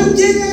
Aquí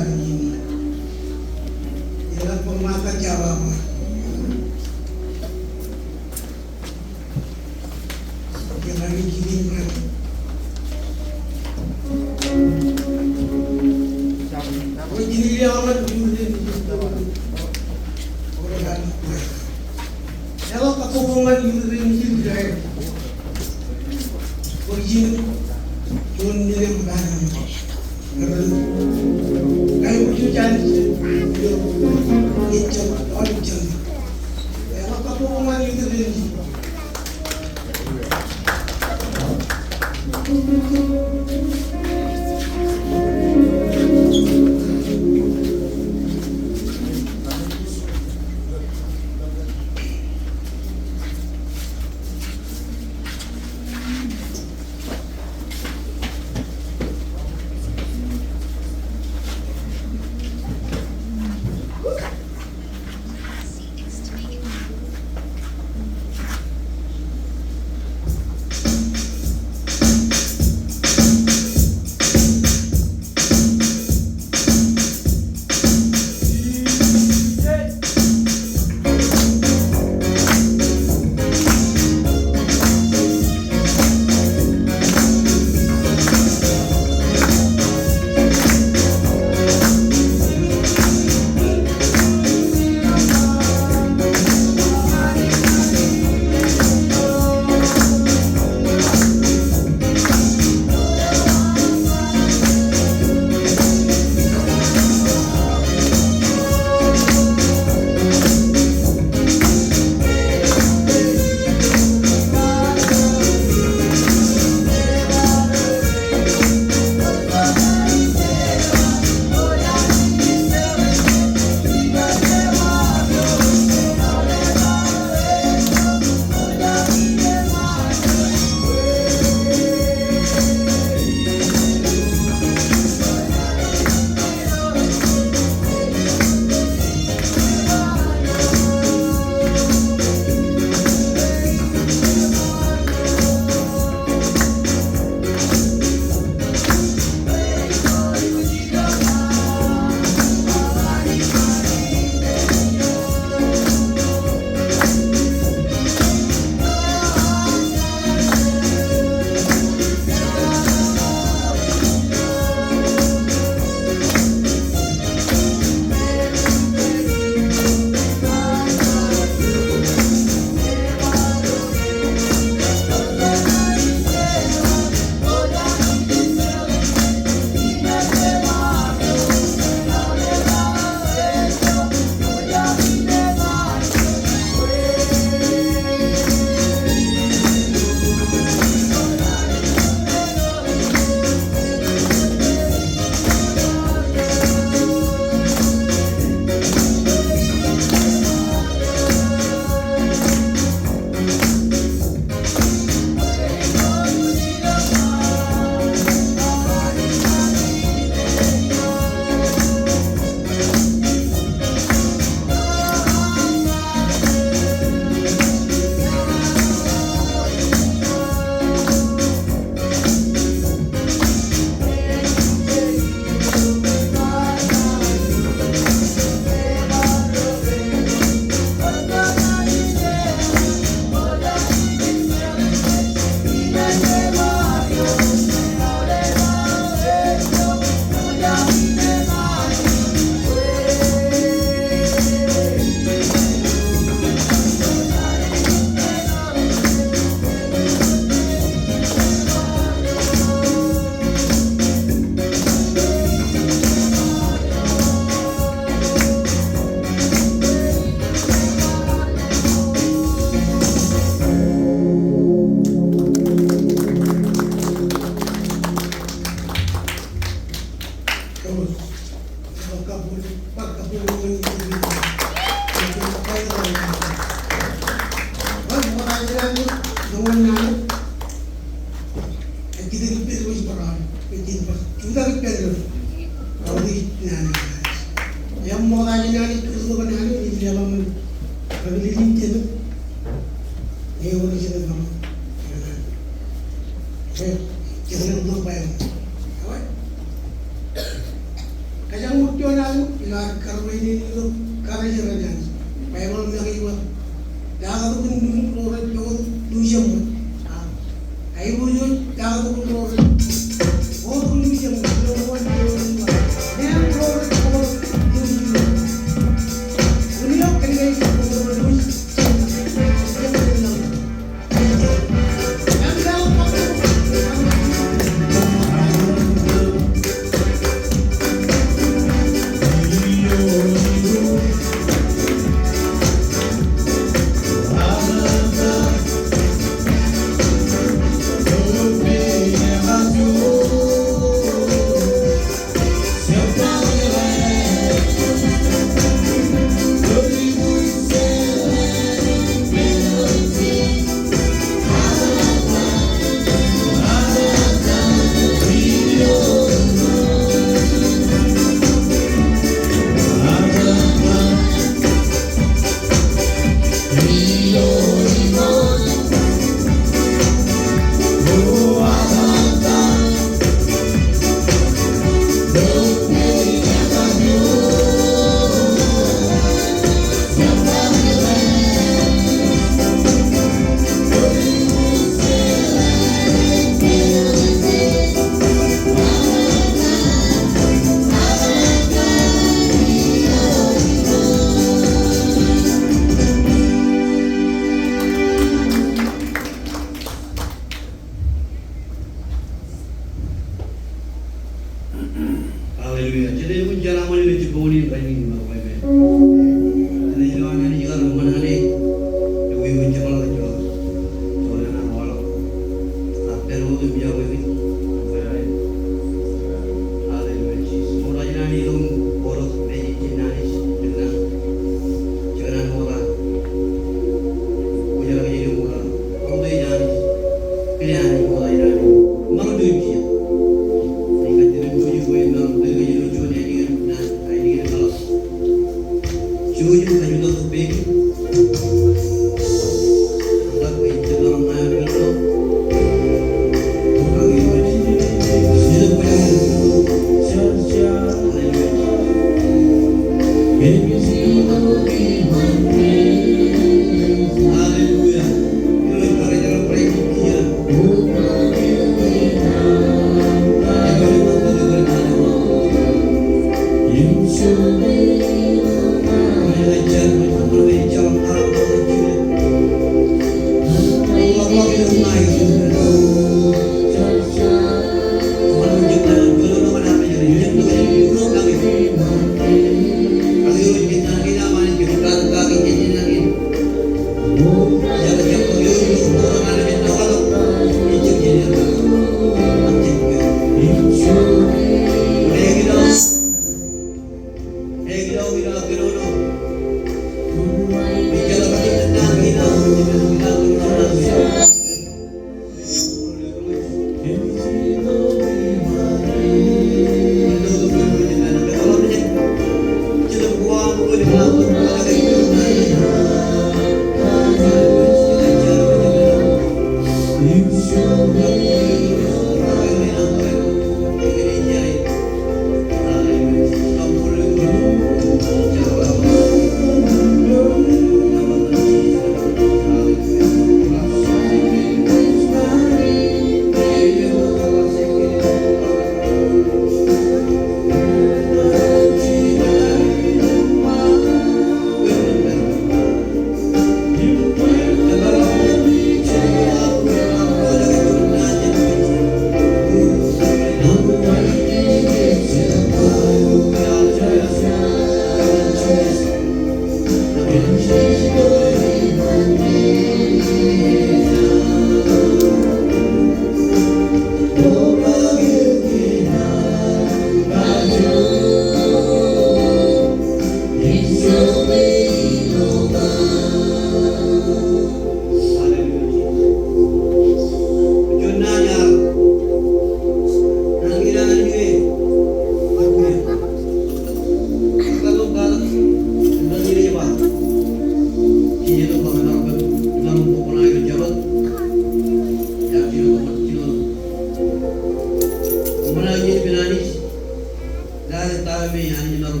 Dahil tayo may ano naro,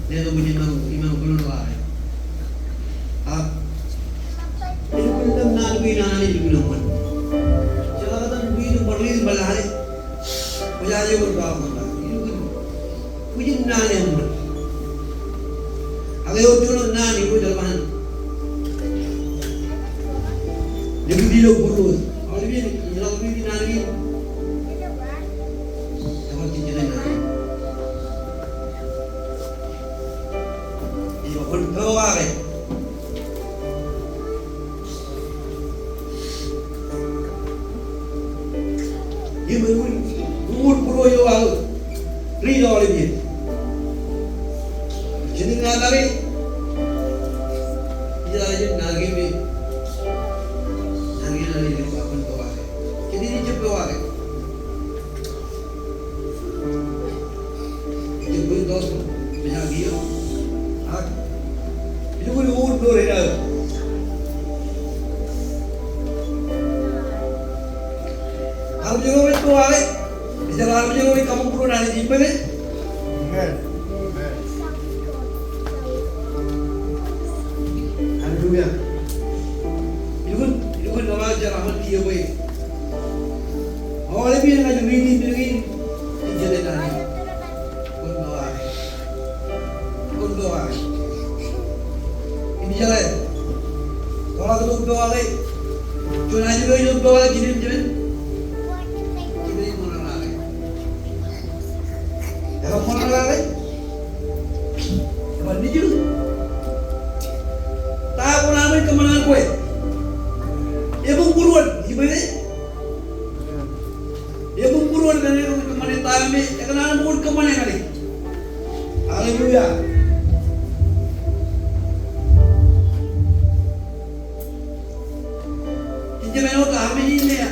dito mo din naro, imang kulo na ay. Ini pun na luwi na ni luwi naman. Siya kata luwi ng baril balari. Kaya ayo berbawa na. Ini pun pujin na ni naman. Agayo tulo na ni ko dalman. Lebih dilo bulu. Awal ni ilaw ni na ni. Awal ni na ni. Bokake. Dia umur puluh yo lalu, rido oleh dia. Jadi ngadari, dia lagi nagi ni, nagi ni apa bokake. Jadi dia cepat bokake. Dia pun dos, banyak dia. Itu pun umur puluh rido. Harus juga itu awak, bisa harus juga kamu perlu nanya jimpe ni. Haleluya. Itu pun nama jarahan dia boleh. Awak lebih nak jadi jalan nani. Pun doa. Ini jalan. Kalau tu doa lagi, cuma juga itu doa lagi jalan. Kalau mau nalai, apa ni juga? Tak pun ambil kemenangan kue. Dia pun buruan, ibu ni. Dia pun buruan kan dia kemana tak ambil, dia kena buruan kemana kali? Haleluya. Ini mana tak ambil ini ya?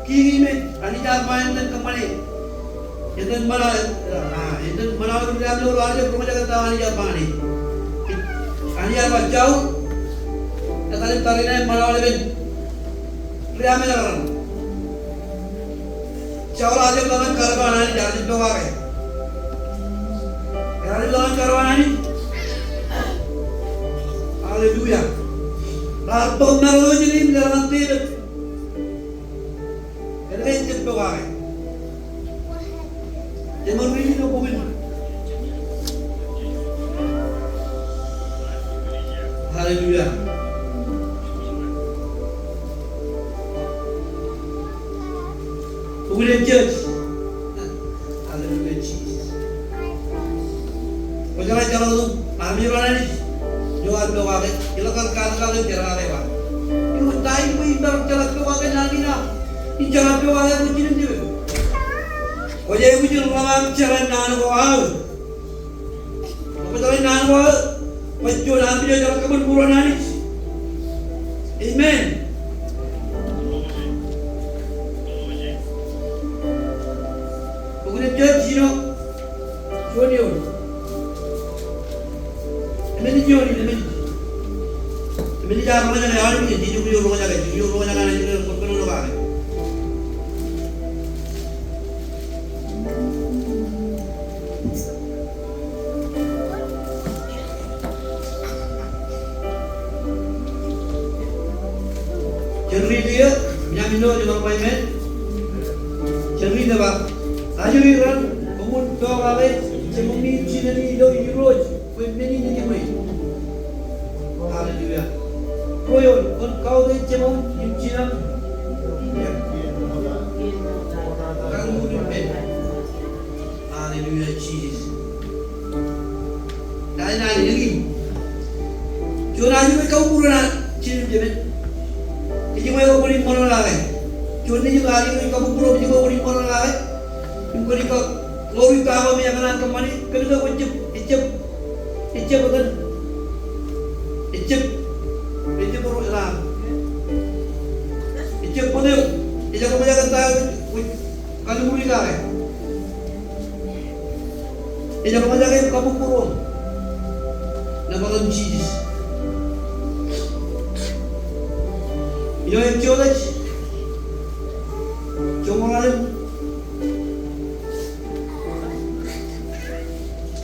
Kiri ni, ani jalan dan kemana? Itu malah, itu malah orang yang luar aja rumah jaga tahu ani apa ni? Ani apa jauh? Tadi tarinai malah lebih riame orang. Jauh aja belum karban ani jadi bawah. Jadi belum karban ani. Haleluya. Lalu naruh jadi dalam tidur. Jadi jadi bawah. Jangan beri dia komen. Haleluya. Kemudian church. Haleluya Jesus. Jangan tu, kami orang ni jual doa ke, kalau kalau jalan lewat. Ini dah ini ibar jalan doa ke nanti na, ini jalan doa ke macam ni. Wajah ibu jangan malam jalan naan wahal. Apa jalan naan wahal? Macam nanti dia jalan kebun buruan nani. Amen. Bukan dia jino, joni. Amen joni, amen. Amen jangan orang jangan orang ni, jino orang jangan ni, bukan orang lain. Cerita dia, yang minum juga payment. Cerita apa? Ajar orang, umur dua kali, cemuni cina ni do euro, payment ni je mai. Haleluya. Koyo, kau tu cemun cina. Kamu ni payment. Haleluya Jesus. Dah lagi. Cuma juga kau pura cina je. Ini mau beri moral lagi. Cuma ni juga hari ini kamu perlu juga beri moral lagi. Ibu ni kau lori kau ni yang nak kemana? Kerana kau icap betul. Icap perlu lah. Icap betul. Icap kau jangan tahu. Kalau beri lagi. Icap kau jangan kamu perlu. Nama Jesus. Yo yang jodoh, cuma orang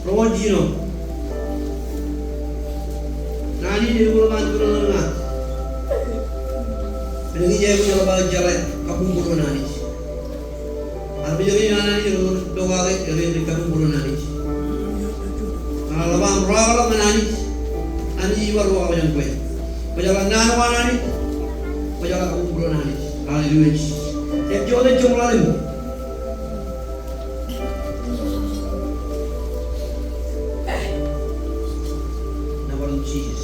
Rojino. Nani di rumah turun. Pergi jauh jauh balik jalan kampung burung nani. Arbi jadi nani doa lagi dari kampung burung nani. Kalau bang roh nani, nani jiwa roh yang kue. Pejalan nani, pejalan kampung burung nani. Haleluya. Setiap jodoh cuma lalu. Jesus.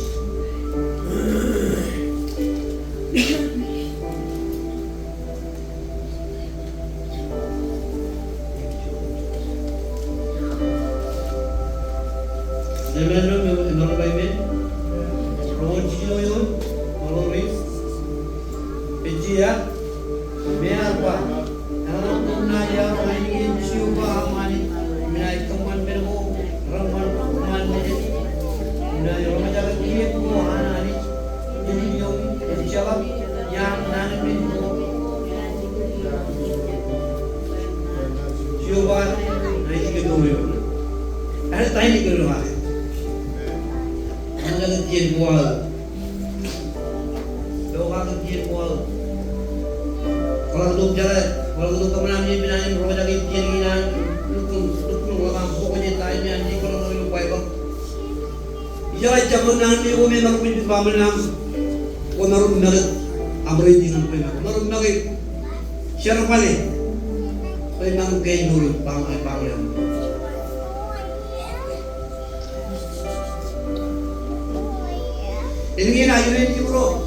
Ini nak ini bro,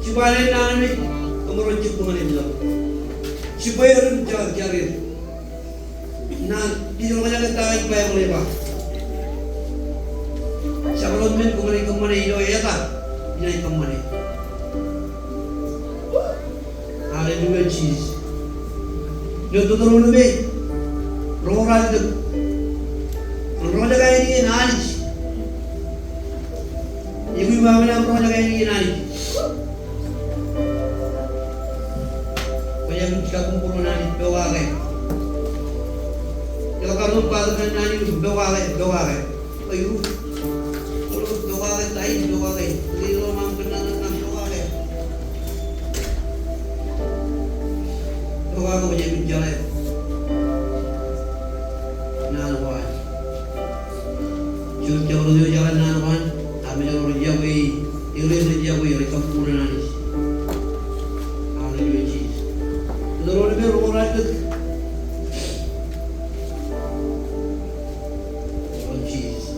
cipale nani, kamu cipuman itu, cipairun cari, nah di rumah jaga tahu cipaya boleh pak, sebelum men kemana itu ya tak, ini kemana, haleluya Jesus, jodoh turun lebih, rohani itu, roh jaga ini nani. Ibu bapa yang pernah jaga ini nani, banyak jika kumpul nani Bokake, kalau kamu katakan nani Bokake, ayu, kalau Bokake tahu Bokake, lilo mampu nana Bokake banyak berjalan, nana wan, jauh jalan nana wan. Menjadi orang Jawa, orang kampung nani. Haleluya Jesus. Lalu dia orang itu, oh Jesus.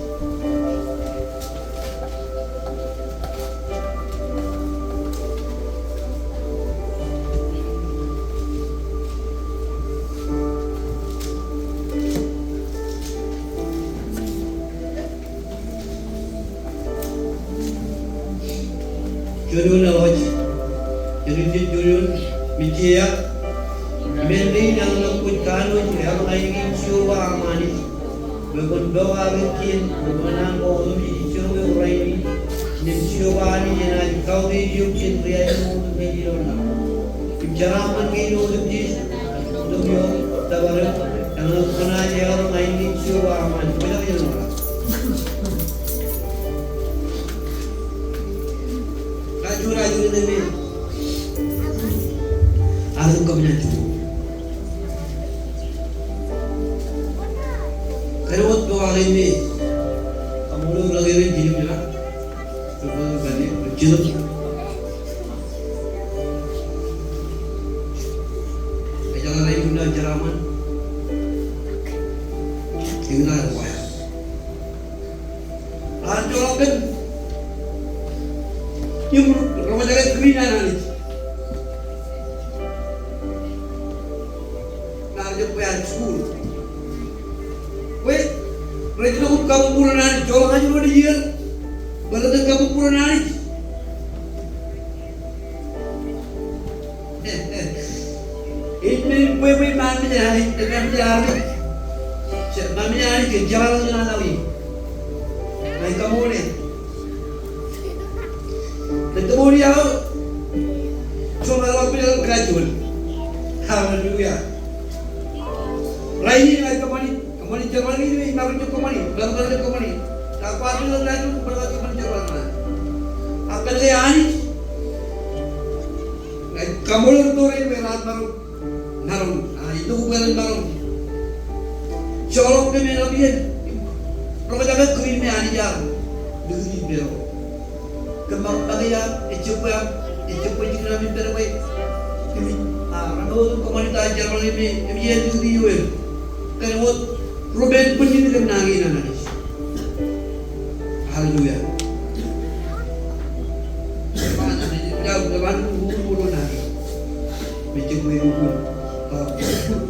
Jurun aloj, jurun mijia, mending yang nakut kanu yang lain ciuba amani, begon doa bikin, begonang bohong di ciuba orang ini, ciuba ni jenai kau di ciucin pria yang untuk dijilona, bicara mungkin untuk jis, untuk yo tawaran yang nakut kanu orang lain ini ciuba amani, benar benar. Raju ini, aku kebenaran itu. Kalau Bokake ini, kamu lagi ni jirim juga, kamu balik jirim. Jangan lagi guna jeraman, guna apa ya? Raju lakukan. Yung rumah jaga green nani, narjo payah school. Weh, mereka tu kampung burung nani, jualan aja mana dia, berada kampung burung nani. Ini weh mana jadi, mana jadi kejalan dengan lagi. Naik kamu ni. Ketemu dia, cuma lalu dia gradual. Haleluya. Raini lagi kemana Jerman ini Berbagai kemana? Tak apa tu lagi berbagai kemana jalan. Apa lagi ani? Kamu turin berat baru narum. Itu bukan narum. Colok ke mana biar? Kalau jaga kuih ni ani jam, duri bero. Kemar bagaya, ecupa juga kami terbaik. Kami, rano komunitas jalan ini, biar duri jual. Kalau Ruben pun ini kan nangis nangis. Haleluya. Mana ni? Jauh depan bulu nangis. Macam bulu bulu.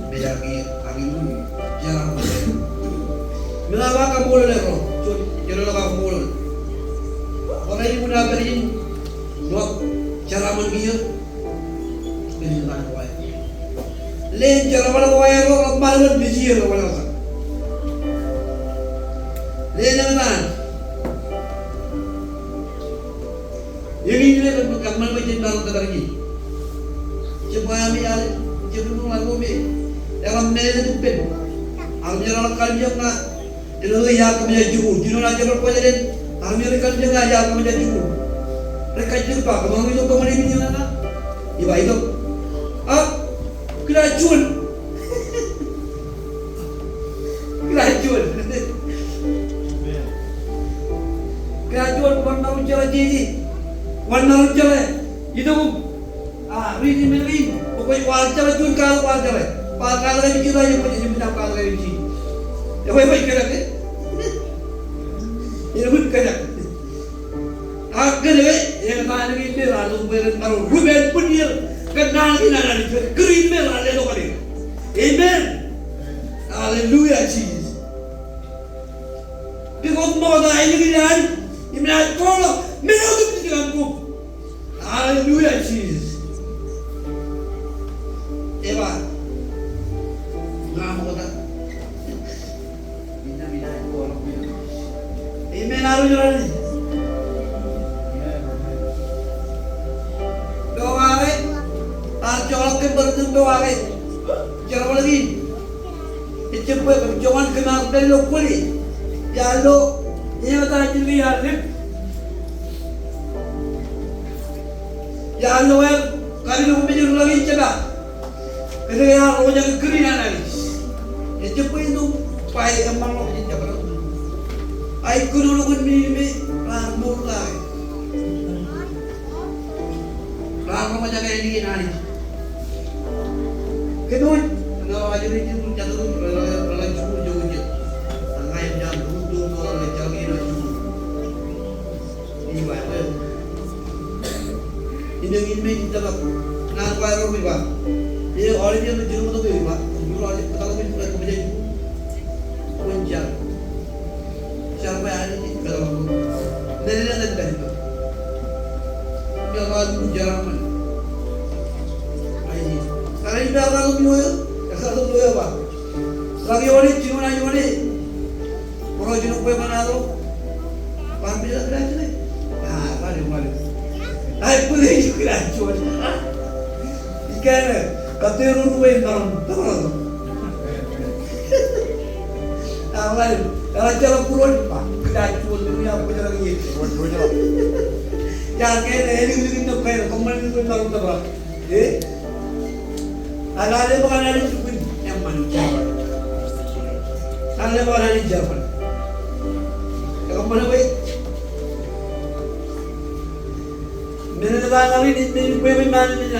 Berjagi hari ini jarang. Melawa kamu boleh roh. Jangan kamu boleh. Orang ini muda berin. Dok cara menggil. Ini tak kuat. Lain cara mana kuat roh malu biji roh mana. Lenaman. Yang ini lepas kamal macam dalam teragi. Coba ambil al, coba lagu ambil. Dalam medan itu pen. Alhamdulillah orang kaljem na. Jadi ya kami jadi juru. Juru aja berpajaran. Alhamdulillah kaljem na ya kami jadi juru. Mereka jumpa. Kamu itu kamu ini mana? Iba itu. Kerajun. Kerajun. Kerajaan warna ujar jadi, warna ujar itu, ini mungkin, pokoknya warna jual kalau lagi kita yang punya jembat kalau lagi sih, ya boleh kerja, ini pun kerja, kerja, yang mana ini lalu berlalu, Ruben pun dia kenal kita nanti, green mel ada tu kali, amen, haleluya Jesus, because mau dah ini kita Imran tolong, menutup pikiranku. Haleluya Jesus. Eva, ngamu kata. Bina itu orang bina. Amen harus jalan. Doa ke, arjolak ke bertemu doa ke. Jangan lagi. Cepat jangan kenal belok kuli. Jalo. Ini ada jadi halim. Ya Allah, kali lu menjadi lagi cakap. Kerana orang yang kerinan lagi. Itu pun itu pai emang orang yang cakap. Ai kudu lu ni ramur lagi. Ramur macam ini nani. Kedua, kalau aja ni tu jatuh lagi jauh je. Angai jam duduk orang lecang ini. Ini baik. Ini kita nak kuat orang ni. Dia orang yang berjuru tu ni. Juru orang kalau kita nak berjaya punca. Siapa yang ini kalau nenek nenek dah itu. Dia orang jarang mana. Ini. Kalau ini orang tu ni, kalau tu apa? Lagi orang juru ni. Orang juru apa mana tu? Pambil kerja ni. Mari. Ay, boleh juga cuaca. Ikan, katerun buat dalam, tahu. Awal, kalau jalan pulau apa? Kerja cuaca dunia apa jalan ini? Jangan kena ini tu kena, kembali tu dalam tahu. Ada bukan ada cukup yang mana? Ada bukan ada jawapan. Kalau mana baik? Menuju dalam ini dibuat mana ni?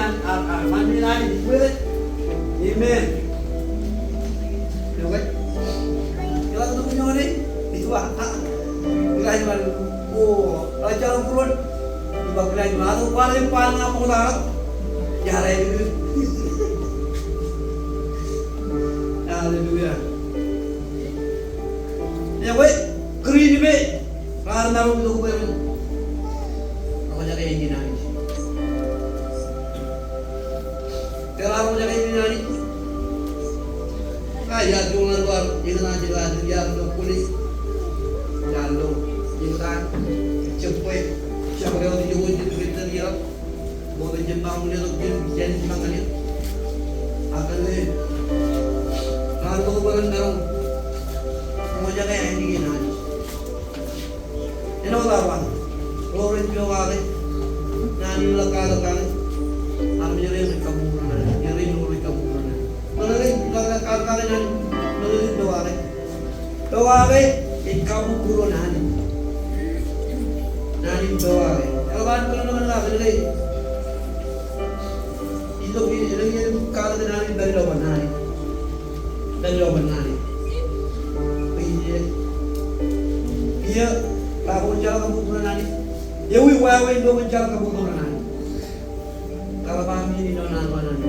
Mana ni dibuat? Amen. Okey. Kalau tu punya ni, itu Kelai mana? Oh, raja kurun. Ibu kelai mana? Tu paling apa dah? Jalan itu. Haleluya. Ya, weh, kiri ni be. Karena aku tu kuberu. Aku jadi ini nani. Kalau aku jadi ini nani. Kaya jualan luar, jalan dia tu kulit. Jalan jalan cepet. Siapa yang dijumpai di kereta dia, boleh jembang dia tu jadi jembang dia. Akan ni, kalau tu bukan dalam, mau jaga yang ini nani. lawan. Rorin Bokake. Nani lakal-lakal. Kami rin kaburan. Rin kaburan. Malalim lakal-lakal nan. Malalim Bokake. Bokake ikaw puro nani. Nani Bokake. Alawan ko naman lang nilay. Ito yung kala nani dalawan nani. Dalawan nani. Iya, kalau jalan kamu pun nani. Ya wi wae ndo jalan kamu pun nani. Kalau kami ini nona nani.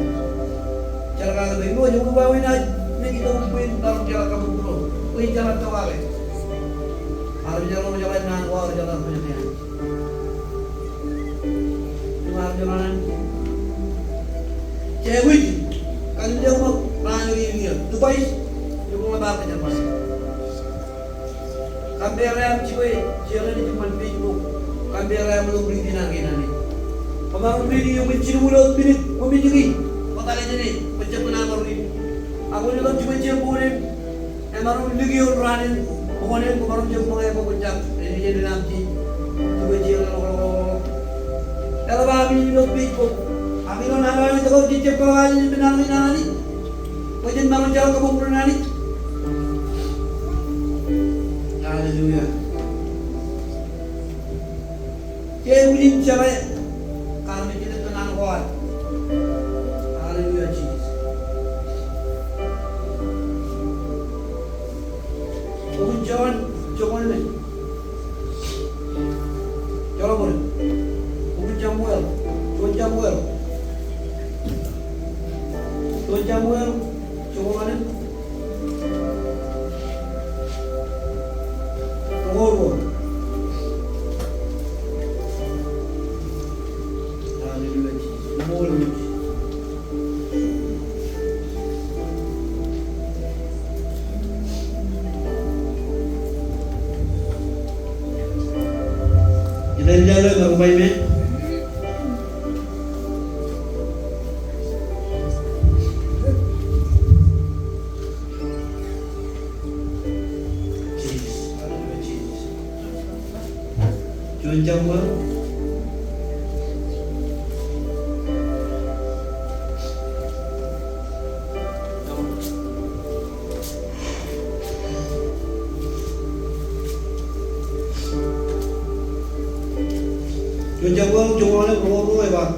Jalan kamu itu ya wi wae na ni kita pun dalam jalan kamu pun. Wi jalan tawale. Kalau jalan nang wa jalan punya. Cuma jalan cewek kan dia mau lagi ini. Dubai, dia mau apa jalan. Kamera ciwe, jalan di depan Facebook. Kamera belum beri nangin nani. Kemarin beri yang mencium mulut beri, memiliki. Makanya jadi macam mana baru ini. Aku juga cuma cium mulut. Kemarin lagi orang ini, kemarin cium mulut aku pencak. Ini jadi nanti. Cuma cium kalau. Kalau kami juga Facebook, kami orang orang itu kalau cium kalau aja benar nani. Macam mana jalan kamu pun nani. Hallelujah. Kewin cewek kami tidak tenang kuat. Hallelujah Jesus. Bukan jangan ni. Jangan boleh. Bukan Samuel. Bukan Samuel. Bukan Samuel. Jangan ni. Forward. Hallelujah Jesus. Forward. Jalan-jalan ke rumah ini. Jual jamu. Jual jamu jual le bro ba.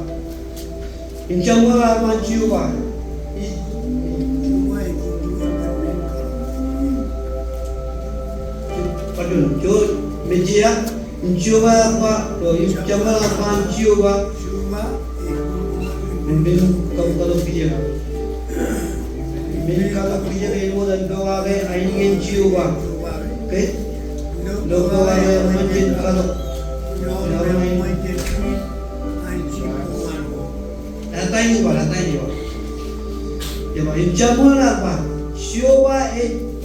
In jamu la man jiu ba. Padahal jual meja Mencoba apa? Mencoba apa? Mencoba. Membeli kalau kerja. Membeli kalau kerja ilmu dan doa ke aingin mencoba. Okay? Doa ke mungkin kalau. Datang juga. Ya, mencoba apa? Coba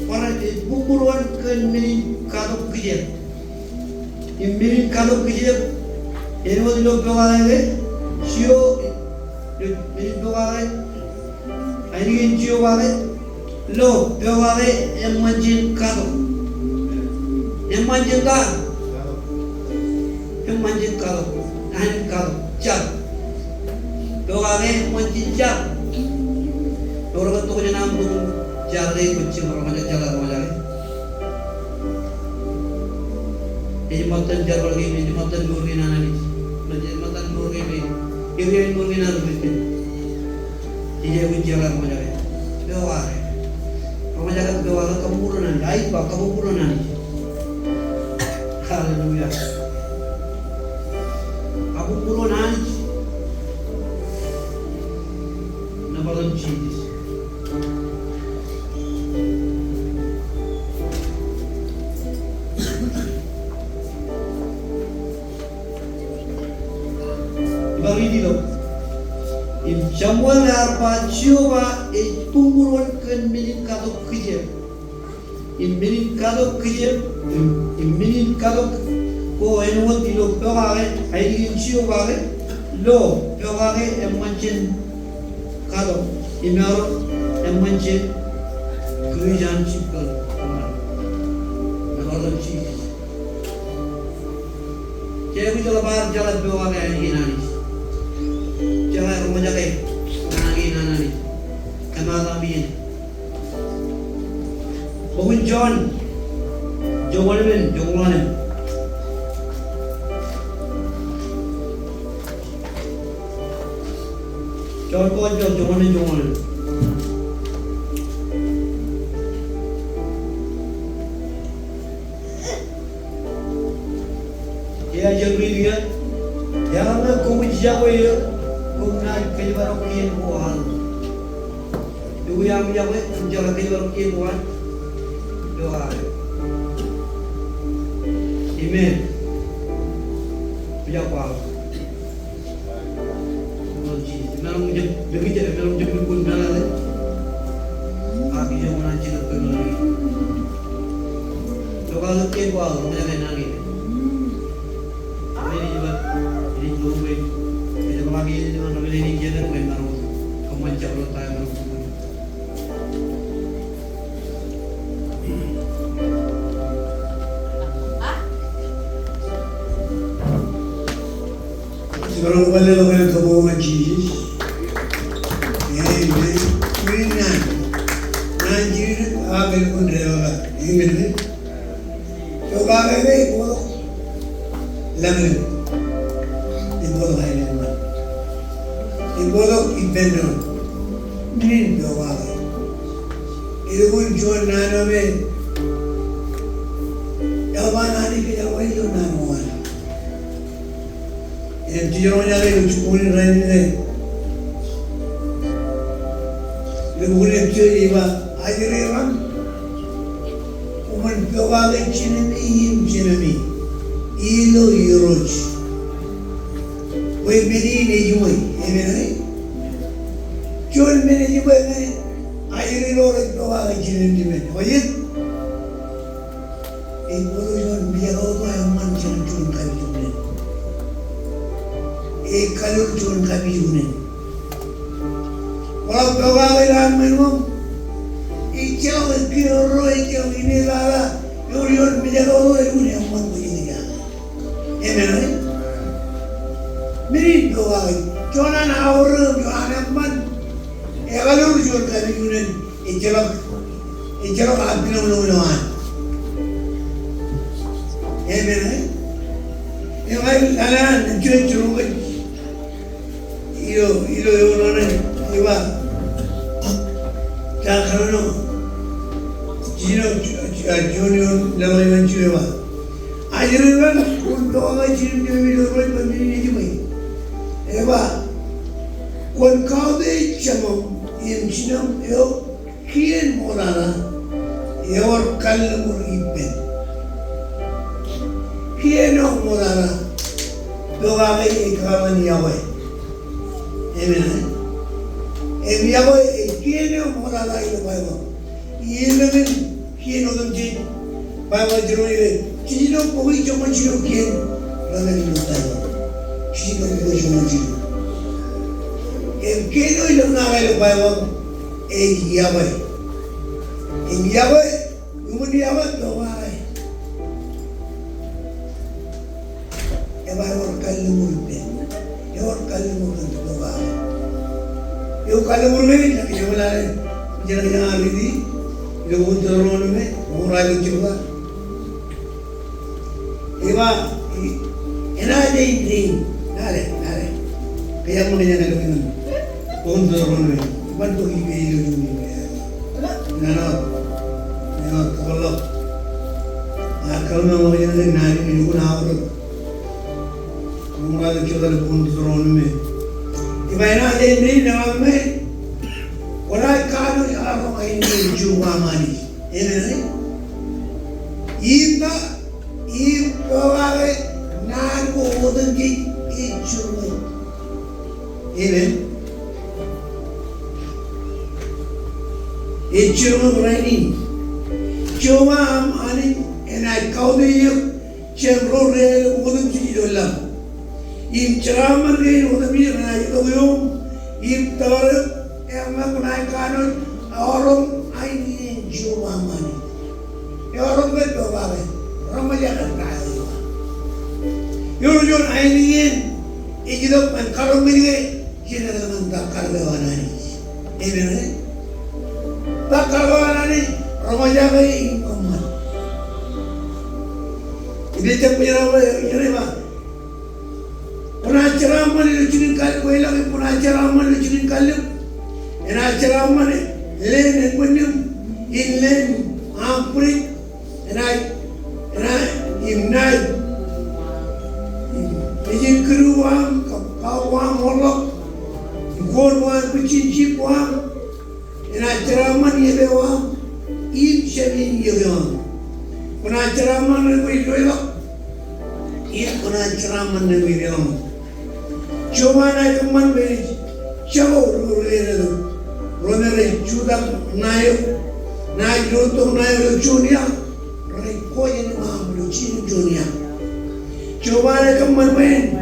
para bukuan ke membeli kalau kerja. Imirin kalau kerja, ini mau dulu berwalai, cio, ini berwalai, ini cio walai, lo berwalai yang manjin kalau cat, berwalai manjin cat, orang tu punya nambung jari kucing orang macam jalan. Matan jabar ini, matan murni nana ni, matan murni ni, irian murni nana ni. Ia ujian macam ni. Doa, macam doa kamu pun nani, aib kamu pun nani. Hallelujah. Kamu pun nani. Nama Jesus. Samuel arpa coba pemburuan kan milik kadok kerja. Milik kadok kerja, milik kadok ko enwat ilo pegare, ayi coba ke lo pegare emancin kadok, imar emancin kerjaan cipal. Nama Allah Jesus. Cewek itu lebar jalan doang kayak gini nih. Jangan rumahnya kayak gini nih. Kenal nabiin. Bukan John. Jongolan. John ko jongolan. Ya jangri dia. Jangan kau menjaga ya. Kau nak keluar kian buat. Dua yang menjaga keluar kian buat. Doa. Amen. Berjapa. Oh Jesus. Memang jadi pun mana? Aku yang mana cina penari. Doa kian buat. Mana nagi. Ini dua ini lagi ini mana ini jadi memang kemancar lo tahu Sekarang kembali kepada kebohongan Jesus. Ini nanti akan pun rela. Ini coba lagi boleh. Lalu boleh hai lama. Boleh ibenor. Ini doa. Itu pun jual nana me. Jawaban hari ke jawaban jual nana wan. Yang tiada lagi cukurin lain ni. Leburan cuci iba ajar orang. Umat kawal cina ni cina ni. Ilo iroj. Wei beri ni jual, ni. Jual ni jual ni. Ajar orang kawal cina ni men. Wei. Ibu jual biar orang yang mancing jual kami jual. Kalur jual kami jual. Walau kawal orang menum. Ijau kiro ijau ini lala. Jual biar orang yang mancing. Amen. Miri doa. Jonan aorok emman. Egalur jual kami jual. Ijau abdul mulawan. Amen. Egal alan jual jual. Ilo orang iba. Cakarono. Junior lawan jual. Ajaran untuk orang Cina ni orang banding ni cuma. Eba, kon kau deh cuma yang Cina yo kian morana, yo kalau muripen. Kian orang morana, doa me ikaman yawe. Amen. Yawe kian orang morana itu bawa. Ia lebih kian orang Cina bawa jeruni. Cino pokoknya cuma cino kian, ramai ni tahu. Cino pokoknya cuma cino. Kian itu nak ada bawa, yawe. Yawe, umur yawe doa. Bawa kalau murpen, kalau murpen doa. Kalau murpen lagi jangan hari ni, lepas turun ni, orang itu juga. Iba, enak ini, nare. Kaya mo niya nalawin mo. Kung doon mo, iban ko i-ilo yung nanot, kakolok. Akal mo mga yan nari, niluko na ako. Kung mga nagkita na kung doon mo. Iba enak ini, naman mo. Wala kano ako kayo yung jumamani. Iba, Bokake nago odangi ichurmai. Amen. Ichurmai berani. Cuma ani enai kau dia cemro re odangi dolam. Im ceramah re odangi renai doyom. Im tawar emang kunai kanon orang ini cuma mani. Orang berbeda. Ramaja kan kaya. Yo Yun ainin ikidok man karong minigay sila naman takargawanan amen takargawanan ramaja kay imman ibita punya ini ba punacaraman lucunin kal kuela ke punacaraman lucunin kalim enacaraman len punyum inlen amprit enai imnai Ijin keruang, kawang molok, gorwan kucincip wang, ina ceraman ye bewang, im syamin ye bewang. Kuna ceraman lebih doyok, iya kuna ceraman lebih bewang. Cuma naik teman beri, jauh lulus, lulus judak naik runtung naik lucunya, naik koin mam lucin dunia. Coba ada teman main,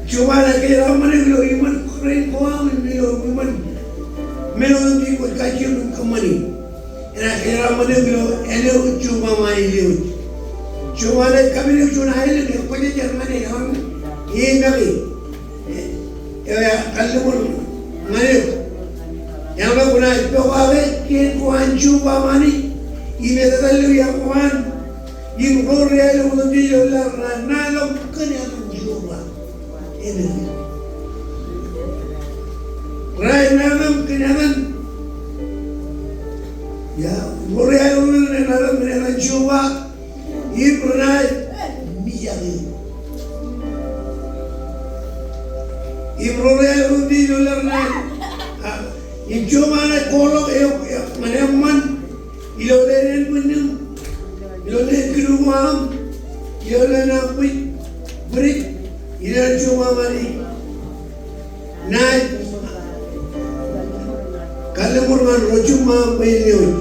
coba ada kira mana kalau iman keren kuang kalau iman melon di kau kaji pun kemana, era kira mana kalau elu coba main elu, coba ada kami elu cuna elu ni kau jadi mana orang ini kami, ya kalau mana yang apa guna itu apa kian kuan coba mana, ini terlalu yang kuan Im Korea itu dia orang nalam kena menjual, ini. Rai nalam kena ya Korea itu nalam kena menjual, im rai mijagi. Im Korea itu dia orang im cuma nak kolok mana man, iloleren punya. Yole keruam, yole napit, berit, yole cuma mani. Naik, kalau murman rojuma beliau,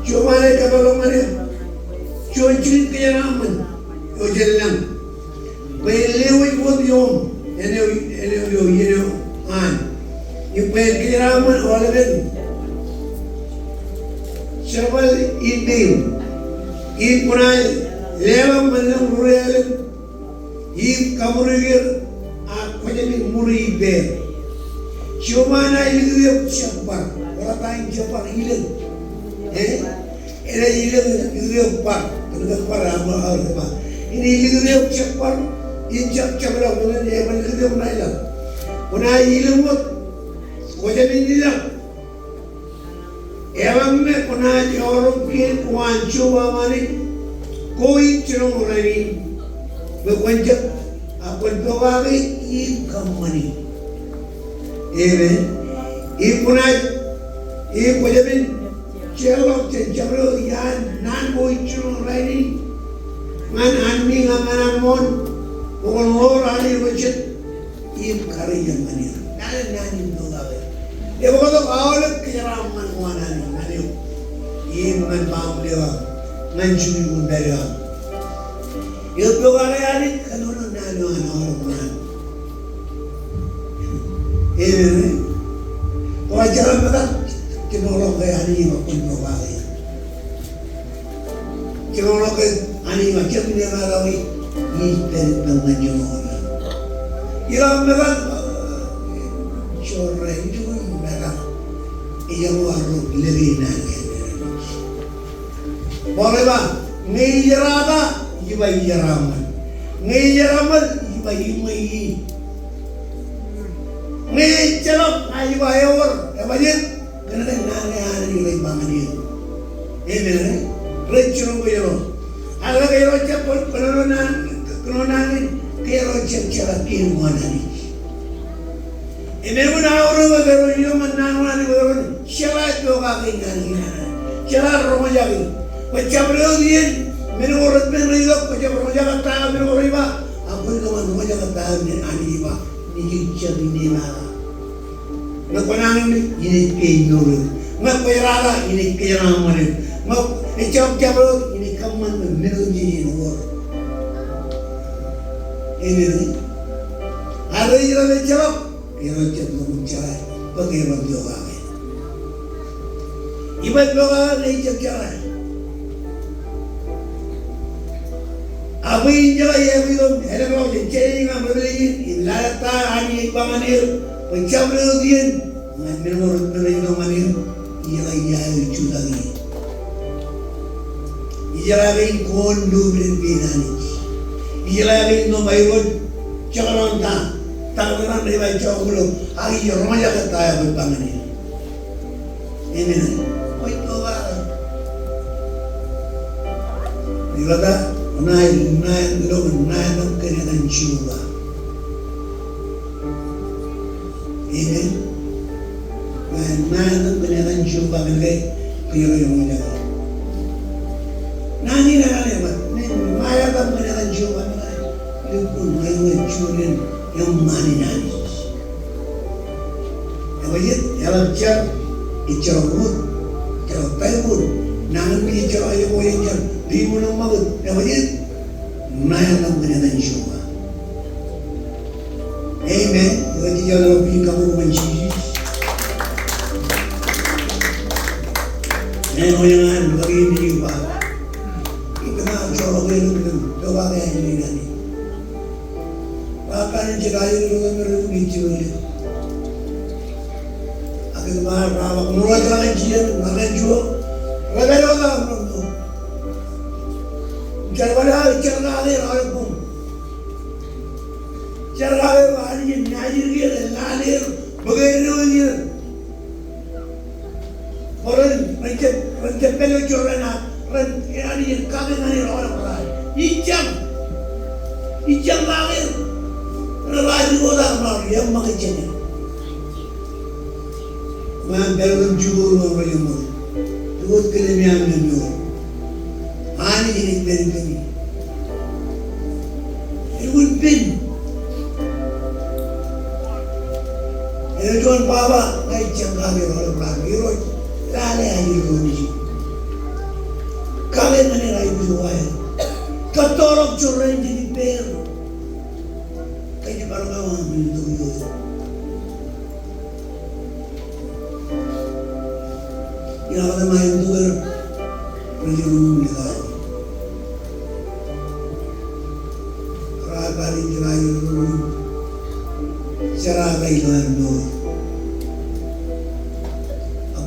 cuma naik kapal mana, cuci kejaraman, ojelang, beliau ikut yom, ini an, ibu kejaraman orang Syawal ini. If punai lewa manang rural, if kamurigir aku jadi muri ber. Cuma na ilir siapar, orang lain siapar ilir, ini ilir par, kerja par apa apa. Ini ilir siapar, ini siap lah, bukan dia mana kerja punai lah. Punai ilir mut, kau jadi ilir. Ewan me punai aorok kian kuan coba mani, koi cerong rani, berkuanjak apa Bokake im kamani, punai kau jadi cerong cencerong yan nan koi cerong rani, ngan anmi ngan mon, bukan lor rani macet, im kari yang mani, nan Bokake. Dia berkata awalnya kejaraman mana ni, mana ni, ini bukan paham dia, bukan curi bunda dia. Dia Bokake hari kalau nano orang mana, kalau jalan betul, kita orang kaya hari maupun Bokake, kita orang kaya hari macam ni malam ini dengan jodoh. Kita betul, jodoh itu. Yang warung lebih nanti. Boleh bah, ngejara jiwa jaraman, ngejaraman jiwa imai, ngejalap jiwa ewar, apa je? Kerana nane hari ini bangun dia. Ini recurung kau Ada kau cakap penolonan kau cakap cara kian mana ni. Ini pun orang baru ini mana ni baru syarat Bokake ni, syarat remaja ni. Macam dia, menu orang menriak macam remaja kata, menu orang iba, aku itu mana remaja kata ni ani iba, ni jadi ni mana. Nak panang ini kenyur, nak perala ini kenyaraman, nak ecap ini kaman menu jadi luar. Ini ada yang lecak. Yang macam mengucap bagaimana Bokake. Ibarat Bokake ni cakap. Apa Apa injala ya belum, ada kalau jenceng nggak berbeli, ilalata ani banganir, pencapaian dia, ngambil orang beli banganir, injala ya lucu lagi, injala lagi kondo berbedani, injala lagi no bayar, jangan tak pernah bayar jauh belum, hari orang yang kata ya berbanganir, ini, kau itu apa? Ibadah. Naik nam kena dan jiwa. Amen. Naik nam kena dan jiwa mereka kira yang mana? Nani nak apa? Maya nam kena dan jiwa mereka. Lupun mereka curin yang mani nani. Apa je? Dalam cer, icerut, cerpelun, nangan icer ayo koyang di mana magut, apa je? Naya nam kena dan jiwa. Amen. Jadi jangan lupa kamu mencuri. Neno yang bagi ini juga. Kita nak colok itu doa yang ini ni. Bahkan jika itu mereka mencuri. Akhirnya mereka mulai jalan jian, makan jual, mereka orang tu. Jangan ada orang pun. Jangan ada orang yang najir dia, najir, bagaimana dia. Orang macam pelu corana, orang yang kagak ada orang. Ijam lahir. Lagi orang yang makanya. Man dalam juga orang yang mau. Tuhan kelemian menjual. Ani ini beri. Itu pin. Tuhan Bapa naik cangkang orang berangkir. Lale aja ini. Kalian mana lagi berjuang? Ketorok curang jadi per. Kayaknya baru kawan itu. Yang ada main tu berjurung kita. Kali jelayu cerah kailan do.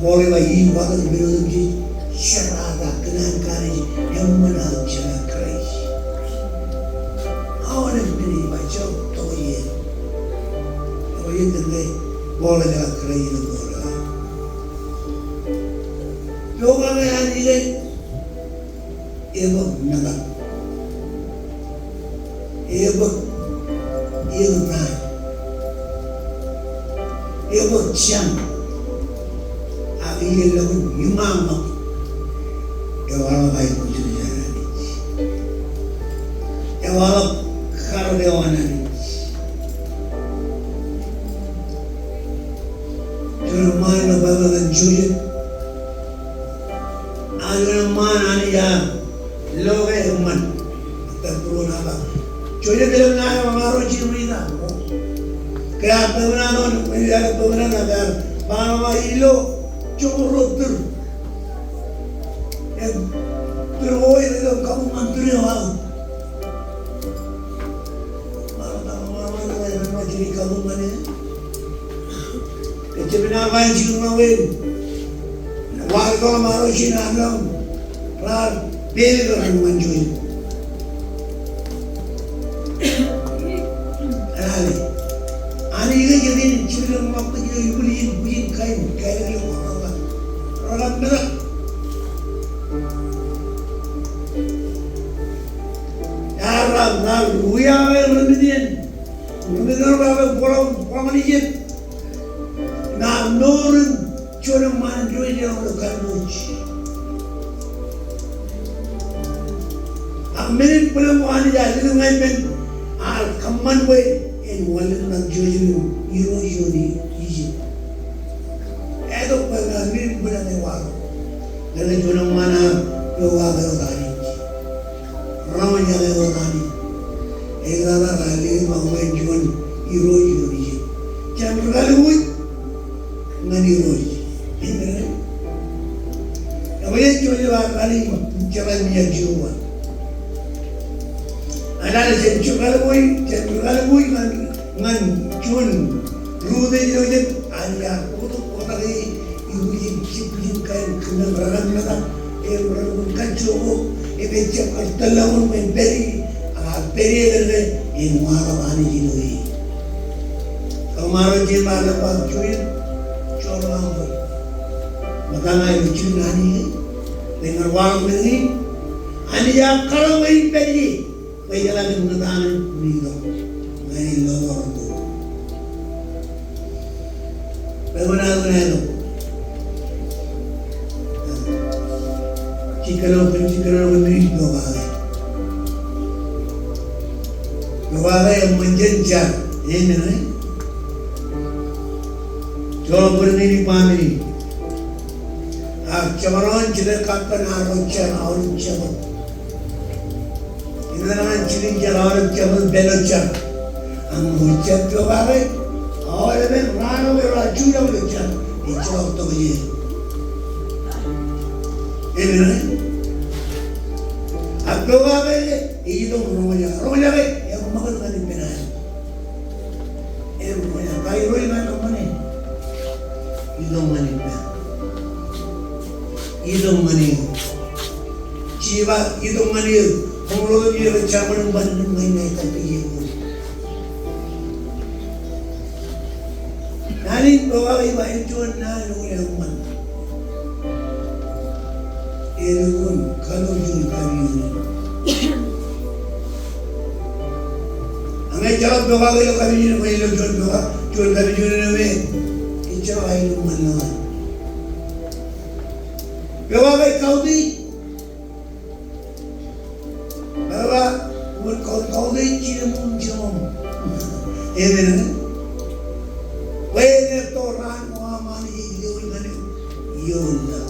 Boleh bagi waktu berlagi cerah kenan kari yang mana cerah kari. Awak nak beri macam toye. Toye dengai boleh cerah kari itu boleh. Logan yang ini, ibu naga. Ibu nak, ibu siang, akhirnya lalu imam, ewala baik kucing jalan, ewala karyawan ini, cuma mana bagian jual, agar mana ni ya, loga emman, terturun apa? Jadi dalam nama maru ciri dah. Kaya pemenang tu, menjadi pemenang agar bahawa ilo cukup ter. Terwoi itu kamu mantri awak. Maru itu macam kamu mana? Kecepanan apa yang cuma awak? Warga maru ciri anda, rar beli orang manjui. Ani ini jadi cerita apa jadi bulin kain yang orang berak. Orang luya bermedian, orang orang ni na norun cuma manjui dia orang kanuj. Amin belum wani jadi dengan men al kaman we. Walau nak jual euro ni, itu pengen mirip bukan ewang. Kalau jual mana ewang tadi, ramai yang ewang tadi. Egalah kali mahu jual euro ni. Jangan kali buat ngani euro. Kalau yang jual kali jalan dia jual. Ada cengkala boy ngan cun rude jojen anya kutu kotari ibu cipin kain kena ragan nada ragan kanco becak artalaun peri delle mara bani jinoi kamaro je mara pak cuin corang makana ibu nani dengan warung ini ania kalau main peri jalan mengenai beliau main lor tu bagaimana itu jika beri doa yang menjenjang ini coba beri pamili cabaran cedera kapan arun cabar Dengan ciri jalan jalan belocan, anggur jatuh bagai, awalnya ben rano beraju yang belocan, itu waktu ini. Ini nih, aku bagai itu rumahnya yang makan kan benar. Ini rumahnya, kayu mana mana, itu mana, jiwa itu mana. Mulu dia bercampur banding main tapi ibu. Nani bawa ibu itu nani orang man. Pun kalau jual kami ini. Angai jawab bawa kami ini main jual kami ini. Itu ayu mana. Bawa kau di. Kau leceh muncul, ini, weh orang orang ini yola,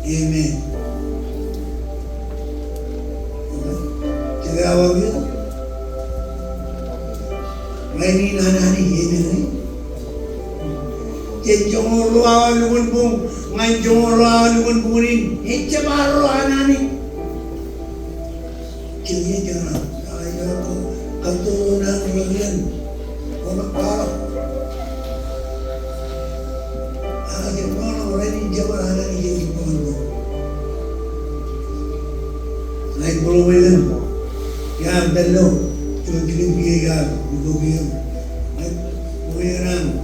amen. Jadi awak itu, ini nani ini. Jomoro awal lugun bung, ngan jomoro awal lugun bungurin, ece baru anani. Ciri jangan, ayah keturunan kalian, orang Arab. Aja orang ini jabar anani jadi pondok. Naik pulau Medan, ya bello, cuma biaya, dua biaya, naik pulau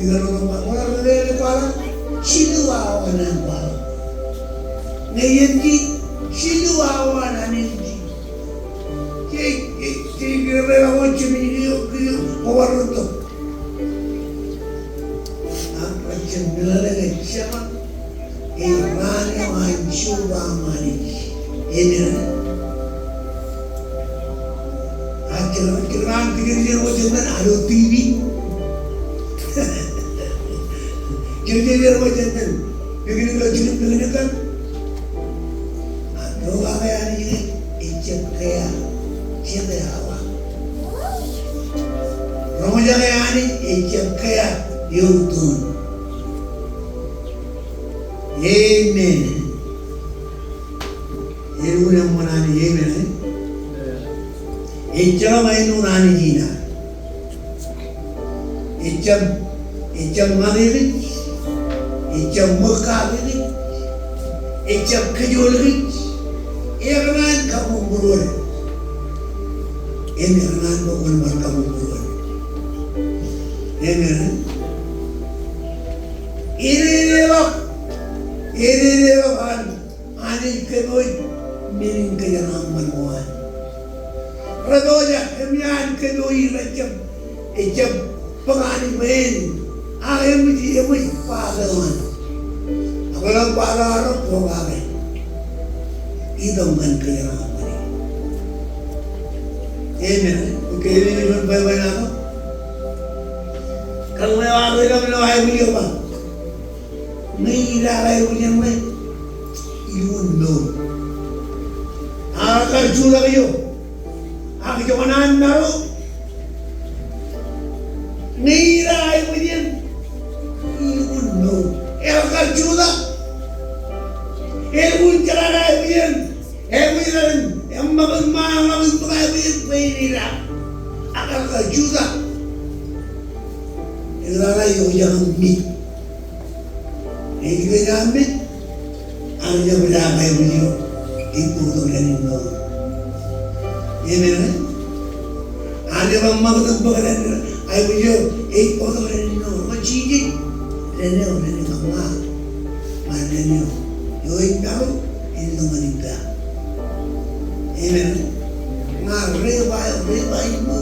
Kalau orang lele pala, silu awan pala. Ngayenji, silu awan anenji. Kira awan cemini kira awal itu. Apa cemila lagi siapa? Iman yang mencoba mani. Ini. Akhirnya dia macam ada TV. Jadi macam tu, begini begini kan, doa kayak ini, ijab kayak cinta awak. Ramaja kayak ini, ijab kayak yudun. Amen. Ini yang mana ni amen? Ijab mainu nani jina. Ijab mana ni? Ijab Mekah ini, ijab kejul ini, iran kamu buruan, ini iran bukan kamu buruan, ini lewat kan, ani kedoi miring kejangan manuan, radoja emian kedoi rajam, ijab pengani main. Ayam dia pahlawan. Kalau pahlawan Bokake, itu bukan kehilangan ini. Amen. Kiri ni pun baik apa? Kalau orang itu mana ayam dia apa? Mira ayam dia mana? Iun do. Akar jula kayo. Aku cuma nanda lo. Mira ayam dia. Iun do. Akar jula. Ewan kalagay mo yan. Ewan yan. Ang magmamagin pa kayo yan. Pahinira. Akal ka, Juda. Ilalay ko dyan ang meat. Hindi ka dyan meat. Ang dyan mo dyan kayo mo dyan. Iputong na ninyo. Amen. Ang dyan magmagin pa kayo nila. Ay mo dyan. Iputong na ninyo. Machigit. Reneo, reneo ka nga. Reneo. Yung tao, hindi naman ito. Amen. Nga, rebay mo.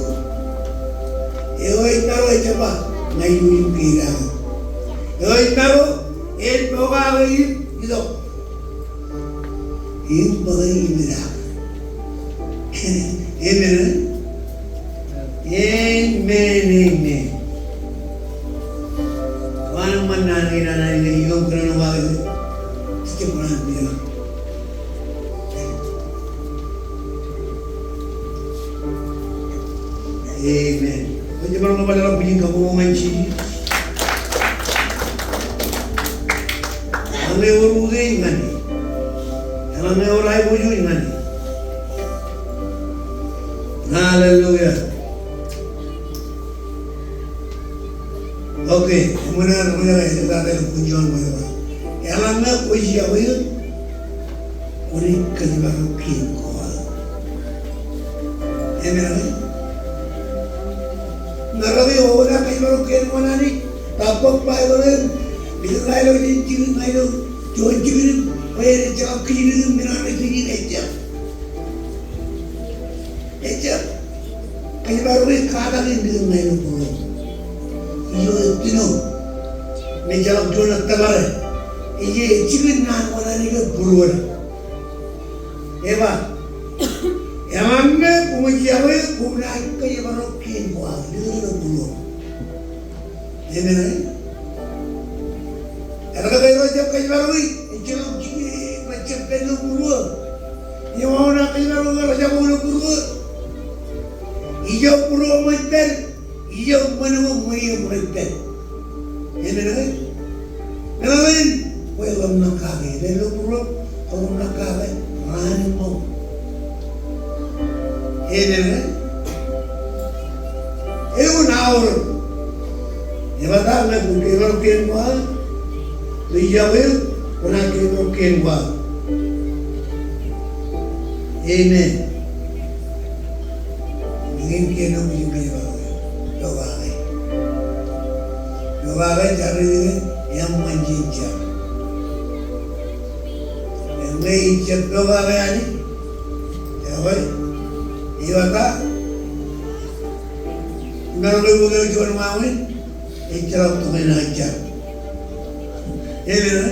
Yung tao, ito pa. Ngayon yung kailangan. Yung tao, ito ka ngayon. Ito. Yung bagay yung kailangan. Amen. Amen, amen. Paano man nanay yung pinanawagan? Sige mo na niya. Amen. Pwede ba naman pala bilhin ka kung mga siya? Ang may urugay nga ni. Ang may uray po yun nga ni. Hallelujah. Okay, muna ito tatay ng punjuan mo yun. Alam na po siya ko yun. Ulit ka di ba ang ko? Amen. Narabi ko na kayo marong ko na ni. Tapos pa ito rin. Bisa tayo din chikin tayo. Joan chikin. Kaya rin siya ang kinin minanay chikin. Echa. Kayo marong rin kada rin din ngayon po. Iyo tino. Medyo ang Joan at tabar. Iye chikin na wala niya puro na. Eba. Yamannya pumajiawe kumnaik kayo marokin ko ang dito pulo. Amen. Era kayo jab kayo maroi, ijelo ji macam pelu pulo. Iyo na kayo maroi jab pulo. Iyo pulo macam iyo manu moyo macam. Amen. Amen. Welcome nakage, pelu pulo, kalau nakage, mana mo? Amen. Ewan aorok. Ibadah na kung kailangan mo ang liyawin kung kailangan mo. Amen. Ingin kailangan mo yung kailangan. Bokake. Bokake cari din yang manjinja. Yang may ijab bokake ani. Yaway. Iwata, meron ko yung jual mawin, ikarap ito may nakikap. Amen.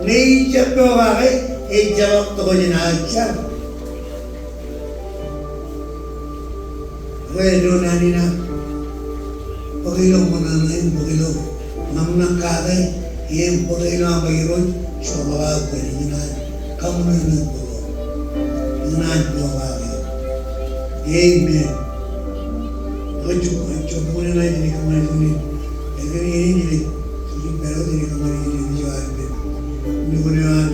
Naikap ko bakit, ikarap ito ko yung nakikap. Kaya doon na nina, pagilong mo na ngayon, pagilong. Mamnang kakay, iyong pagilong ang mayroon, siya makakapwede nyo na, kamu na yun ang pulong. Unahan po ang Amen. Coba muna na hindi ka manitunit. Ito ini pero hindi ka manitunit sa atin. Hindi ko na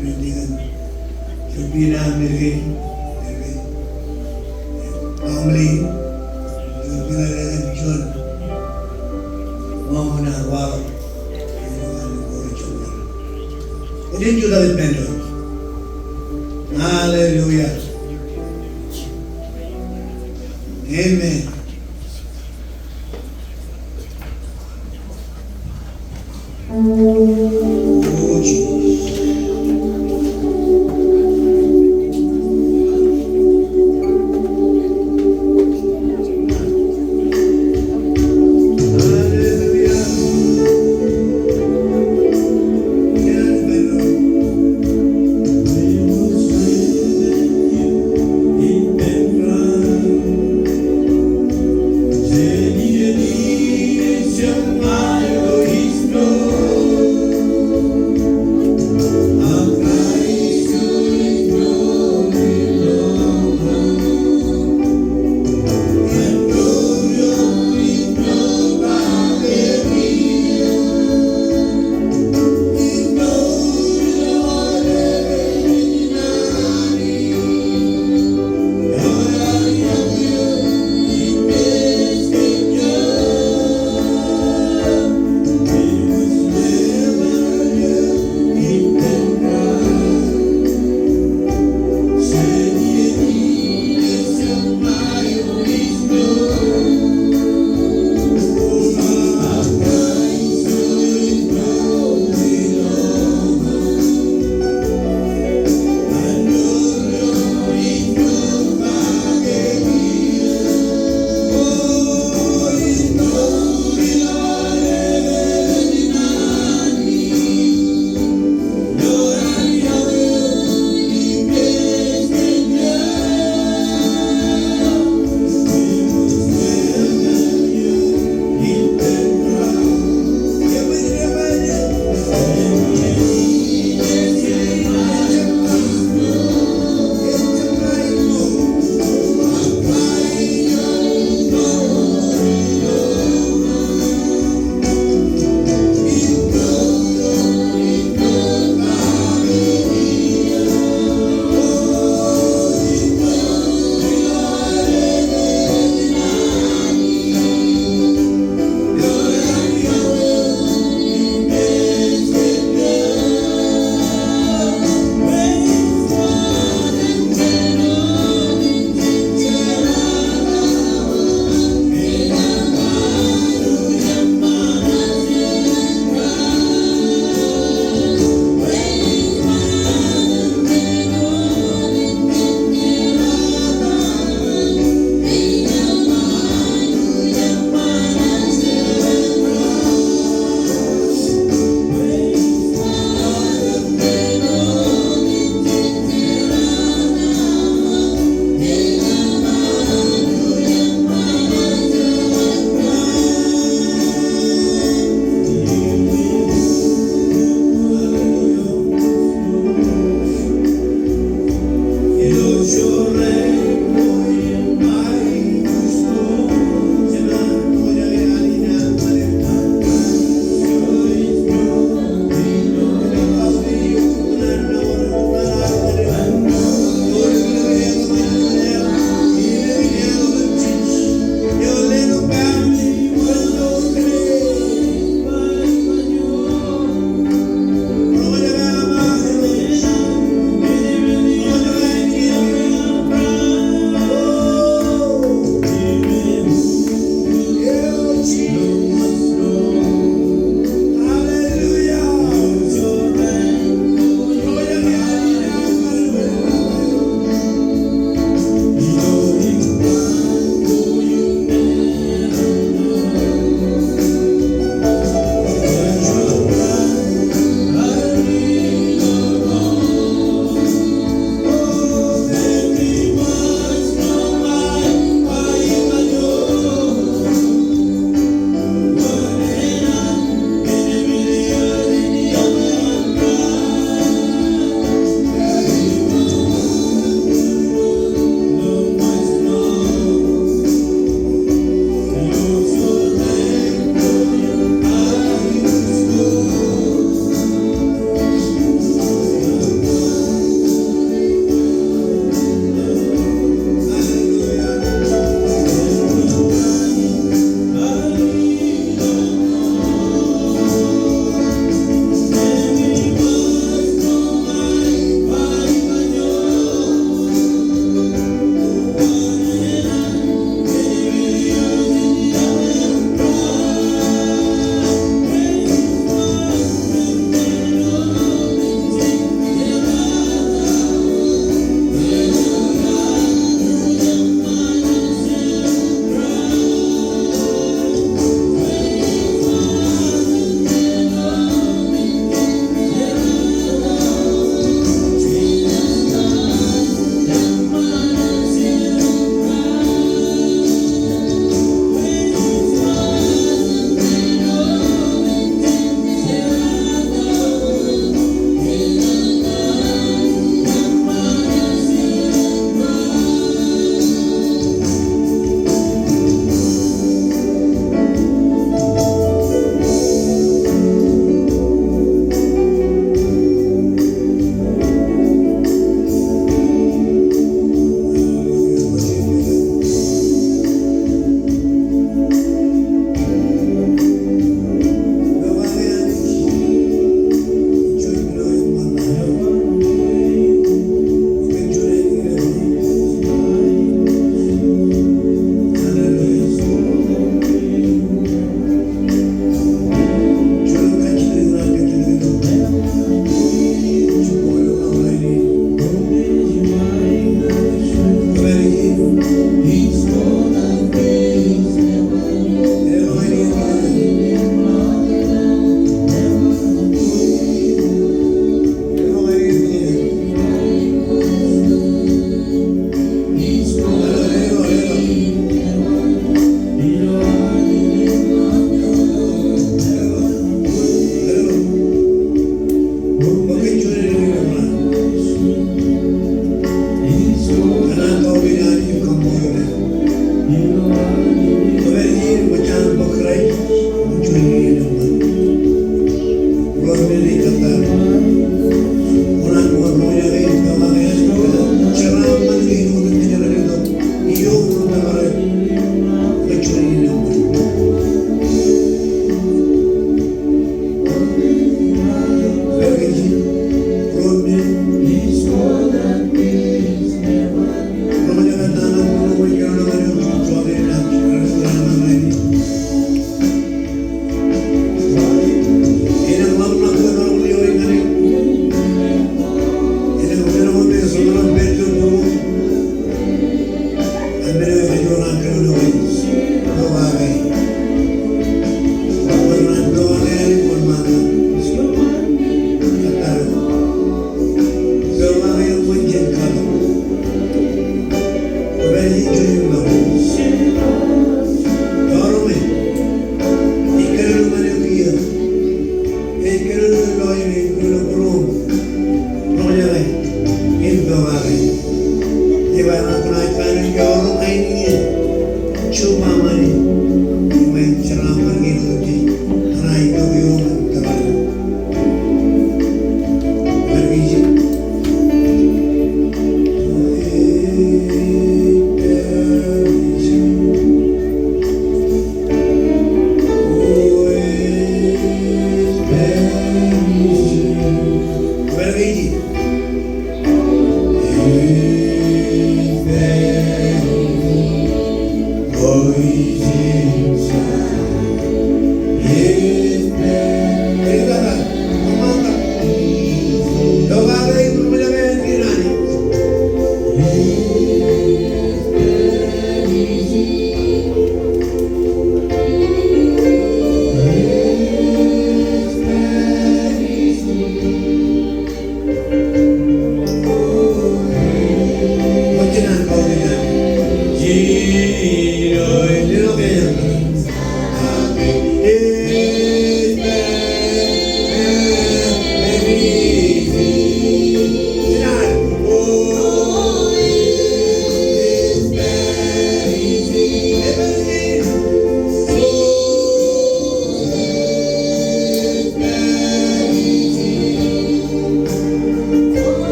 pinagdigan. Sabihin na Amerikay. Pamuli. Sabihin na lang John. Mga muna, wow. Ito yung Judah with Bendo. Hallelujah. Amen. Oh, Jesus.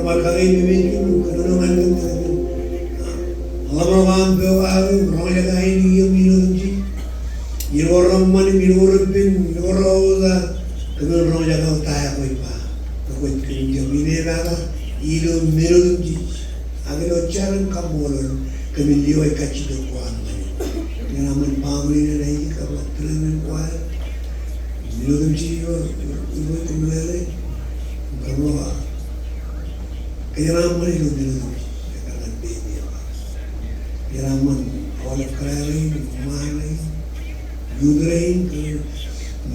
marca de mi que no me encanta. Orang veo orang yang lain yang minum sih. Ini orang mana minum pun orang ada kemudian orang yang kau tanya kau apa, kau kerja minum apa, ini minum sih. Agar orang kamulan kemudian dia kacau kuat mana. Yang aman pamri ni kalau terus kuat minum sih itu kemudian kalau kerana mana itu minum. Iraman awal kelarin, malai, yudrain,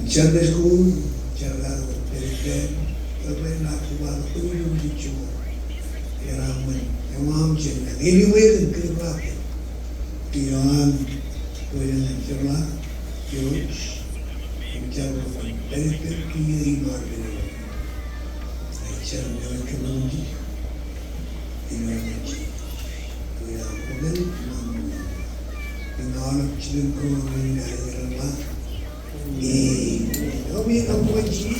Sunday school, jaga terus apa nak buat tu cuma Iraman, emam cina. Anyway, kerja Iran, kerja cerlah, George, jaga terus kiri Iran beri. Aisyah jaga kemanji, Iran kemudian dengan cilin ini adalah kami kaji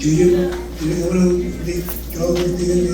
jujur orang di kau